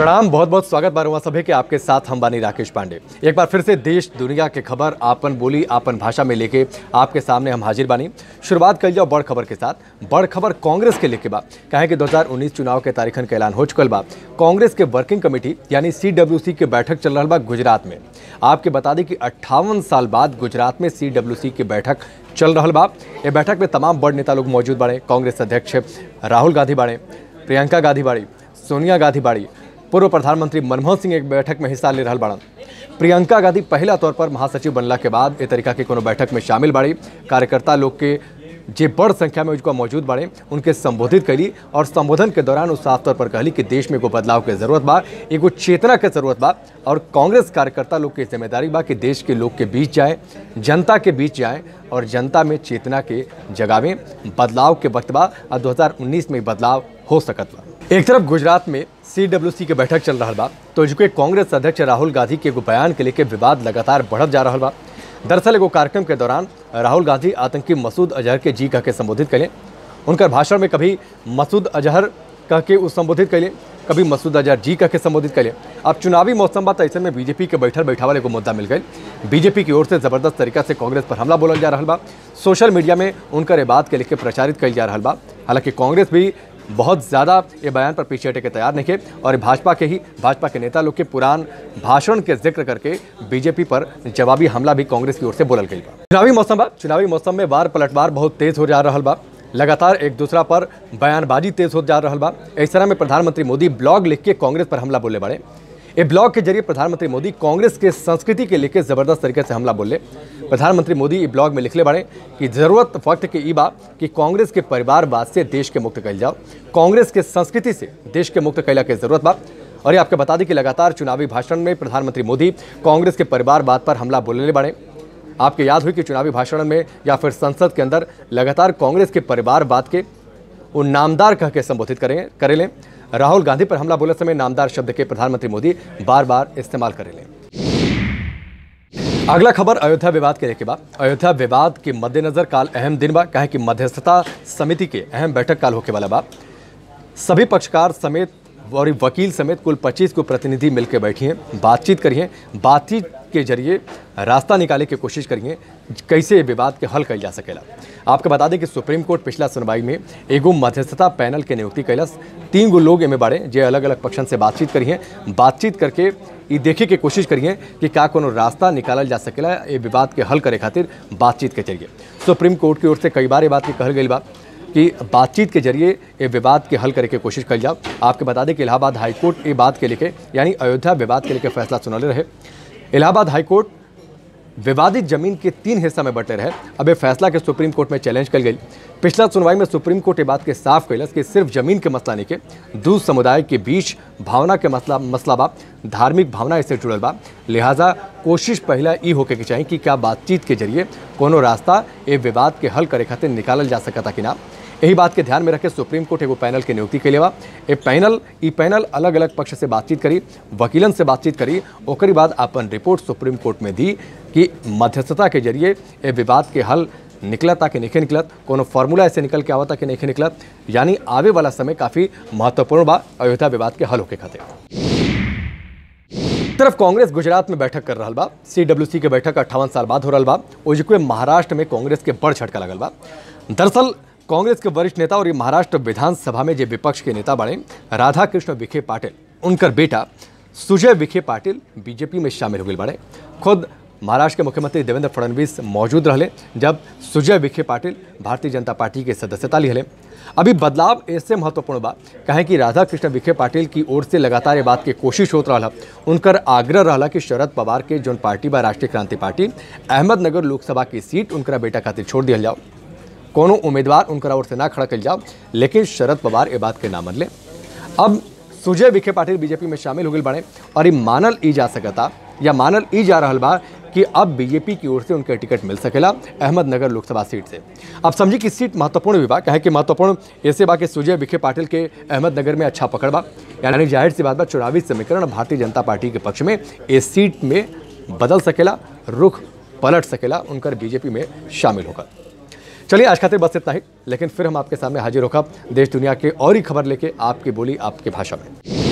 प्रणाम, बहुत बहुत स्वागत बार सभी के आपके साथ हम बानी राकेश पांडे। एक बार फिर से देश दुनिया के खबर आपन बोली आपन भाषा में लेके आपके सामने हम हाजिर बानी। शुरुआत कर जाओ बड़ खबर के साथ। बड़ खबर कांग्रेस के लेके बा, कहे कि 2019 चुनाव के तारीखन का ऐलान हो चुकल बा। कांग्रेस के वर्किंग कमेटी यानी CWC के बैठक चल रहा बा गुजरात में। आपके बता दें कि 58 साल बाद गुजरात में CWC की बैठक चल रहा बा। ये बैठक में तमाम बड़ नेता लोग मौजूद बाड़े। कांग्रेस अध्यक्ष राहुल गांधी बाड़े, प्रियंका गांधी बाड़ी, सोनिया गांधी बाड़ी, पूर्व प्रधानमंत्री मनमोहन सिंह एक बैठक में हिस्सा ले रहा बाड़न। प्रियंका गांधी पहला तौर पर महासचिव बनला के बाद ए तरीका के कोनो बैठक में शामिल बाड़ी। कार्यकर्ता लोग के जे बड़ संख्या में उनको मौजूद बाड़े उनके संबोधित करी और संबोधन के दौरान उस साफ तौर पर कहली कि देश में एगो बदलाव के जरूरत बा, एगो चेतना के जरूरत बा और कांग्रेस कार्यकर्ता लोग की जिम्मेदारी बा कि देश के लोग के बीच जाए, जनता के बीच जाए और जनता में चेतना के जगावे। बदलाव के वक्त बा और 2019 में बदलाव हो सकत बा। एक तरफ गुजरात में CWC के बैठक चल रहा बा तो जो कांग्रेस अध्यक्ष राहुल गांधी के एगो बयान के लेके विवाद लगातार बढ़त जा रहा बा। दरअसल एगो कार्यक्रम के दौरान राहुल गांधी आतंकी मसूद अजहर के जी कह के संबोधित कैले। उनकर भाषण में कभी मसूद अजहर कह के संबोधित कैले, कभी मसूद अजहर जी कह के संबोधित कैले। अब चुनावी मौसम बा ऐसे में बीजेपी के बैठावल एगो मुद्दा मिल गई। बीजेपी की ओर से जबरदस्त तरीका से कांग्रेस पर हमला बोलल जा रहा बा। सोशल मीडिया में उनकर ये बात के लेके प्रचारित कल जा रहा बा। हालांकि कांग्रेस भी बहुत ज़्यादा ये बयान पर पीछे हटे के तैयार नहीं थे और भाजपा के नेता लोग के पुरान भाषण के जिक्र करके बीजेपी पर जवाबी हमला भी कांग्रेस की ओर से बोलल गई बा। चुनावी मौसम में वार पलटवार बहुत तेज हो जा रहा बा। लगातार एक दूसरा पर बयानबाजी तेज हो जा रहा बा। इस तरह में प्रधानमंत्री मोदी ब्लॉग लिख के कांग्रेस पर हमला बोले बड़े। ये ब्लॉग के जरिए प्रधानमंत्री मोदी कांग्रेस के संस्कृति के लेके जबरदस्त तरीके से हमला बोले। प्रधानमंत्री मोदी ये ब्लॉग में लिखले बाड़े कि जरूरत वक्त के ई बा कि कांग्रेस के परिवारवाद से देश के मुक्त कइल जाओ, कांग्रेस के संस्कृति से देश के मुक्त कइला के जरूरत बा। और ये आपके बता दें कि लगातार चुनावी भाषण में प्रधानमंत्री मोदी कांग्रेस के परिवारवाद पर हमला बोलने बाड़े। आपके याद हुई कि चुनावी भाषण में या फिर संसद के अंदर लगातार कांग्रेस के परिवारवाद के वो नामदार कह के संबोधित करेलें। राहुल गांधी पर हमला बोले समय नामदार शब्द के प्रधानमंत्री मोदी बार बार इस्तेमाल करेलें। अगला खबर अयोध्या विवाद के लेके बा। अयोध्या विवाद के मद्देनजर काल अहम दिन बा, कहे कि मध्यस्थता समिति के अहम बैठक काल होके वाला बा। सभी पक्षकार समेत और वकील समेत कुल 25 को प्रतिनिधि मिलकर बैठिए, बातचीत करिए, बातचीत के जरिए रास्ता निकाले की कोशिश करिए कैसे विवाद के हल कइल जा सकेला। आपको बता दें कि सुप्रीम कोर्ट पिछला सुनवाई में एगो मध्यस्थता पैनल के नियुक्ति कैलस। 3 गो लोग एमे बाड़े जे अलग अलग पक्षन से बातचीत करिए, बातचीत करके ये देखे के कोशिश करिए कि क्या कोनो रास्ता निकालल जा सकेला ये विवाद के हल करे खातिर बातचीत के जरिए। सुप्रीम कोर्ट की ओर से कई बार ये बात की कहल गई बा कि बातचीत के जरिए ये विवाद के हल करे के कोशिश कल जाओ। आपके बता दें कि इलाहाबाद हाईकोर्ट ये बात के लेके यानी अयोध्या विवाद के लेके फैसला सुनले रहे। इलाहाबाद हाईकोर्ट विवादित जमीन के 3 हिस्सा में बंटे रहे। अब ये फैसला के सुप्रीम कोर्ट में चैलेंज कल गई। पिछला सुनवाई में सुप्रीम कोर्ट ये बात के साफ कैलस कि सिर्फ जमीन के मसला नहीं के दू समुदाय के बीच भावना के मसला बा, धार्मिक भावना इससे जुड़ल बा। लिहाजा कोशिश पहला ई होके के चाहिए कि क्या बातचीत के जरिए कोनो रास्ता ये विवाद के हल करे खातिर निकालल जा सकता कि ना। यही बात के ध्यान में रखे सुप्रीम कोर्ट एगो पैनल के नियुक्ति के लिए बा। ये पैनल अलग अलग पक्ष से बातचीत करी, वकीलन से बातचीत करी, ओकरी बाद अपन रिपोर्ट सुप्रीम कोर्ट में दी कि मध्यस्थता के जरिए ये विवाद के हल निकलता कि नहीं निकलत, कोनो फार्मूला ऐसे निकल के आवता कि नहीं निकलत। यानी आवे वाला समय काफ़ी महत्वपूर्ण बा अयोध्या विवाद के हल होके खातिर। तरफ कांग्रेस गुजरात में बैठक कर रहा बा। CWC के बैठक 58 साल बाद हो रहा बा। ओजुके महाराष्ट्र में कांग्रेस के बड़ झटका लगल बा। दरअसल कांग्रेस के वरिष्ठ नेता और ये महाराष्ट्र विधानसभा में जो विपक्ष के नेता बने राधा कृष्ण विखे पाटिल, उनकर बेटा सुजय विखे पाटिल बीजेपी में शामिल हो गए बड़े। खुद महाराष्ट्र के मुख्यमंत्री देवेंद्र फडणवीस मौजूद रहे जब सुजय विखे पाटिल भारतीय जनता पार्टी के सदस्यता लिए। अभी बदलाव ऐसे महत्वपूर्ण बा कहे कि राधा कृष्ण विखे पाटिल की ओर से लगातार ये बात की कोशिश होत रहा, उनकर आग्रह रहा कि शरद पवार के जोन पार्टी बा राष्ट्रीय क्रांति पार्टी, अहमदनगर लोकसभा की सीट उनका बेटा खातिर छोड़ दिया जाओ, कोनो उम्मीदवार उनका ओर से ना खड़ा कल जाओ। लेकिन शरद पवार ये बात के ना मन ले। अब सुजय विखे पाटिल बीजेपी में शामिल हो गए बने और ये मानल ई जा सकता या मानल ई जा रहा बा कि अब बीजेपी की ओर से उनके टिकट मिल सकेला अहमदनगर लोकसभा सीट से। अब समझिए कि सीट महत्वपूर्ण भी बा, कहे कि महत्वपूर्ण ऐसे बा कि सुजय विखे पाटिल के अहमदनगर में अच्छा पकड़ बा। यानी जाहिर सी बात बा चुनावी समीकरण भारतीय जनता पार्टी के पक्ष में इस सीट में बदल सकेला, रुख पलट सकेला, उनकर बीजेपी में शामिल होकर। चलिए आज खातिर बस इतना ही, लेकिन फिर हम आपके सामने हाजिर होकर देश दुनिया के और ही खबर लेके आपकी बोली आपकी भाषा में।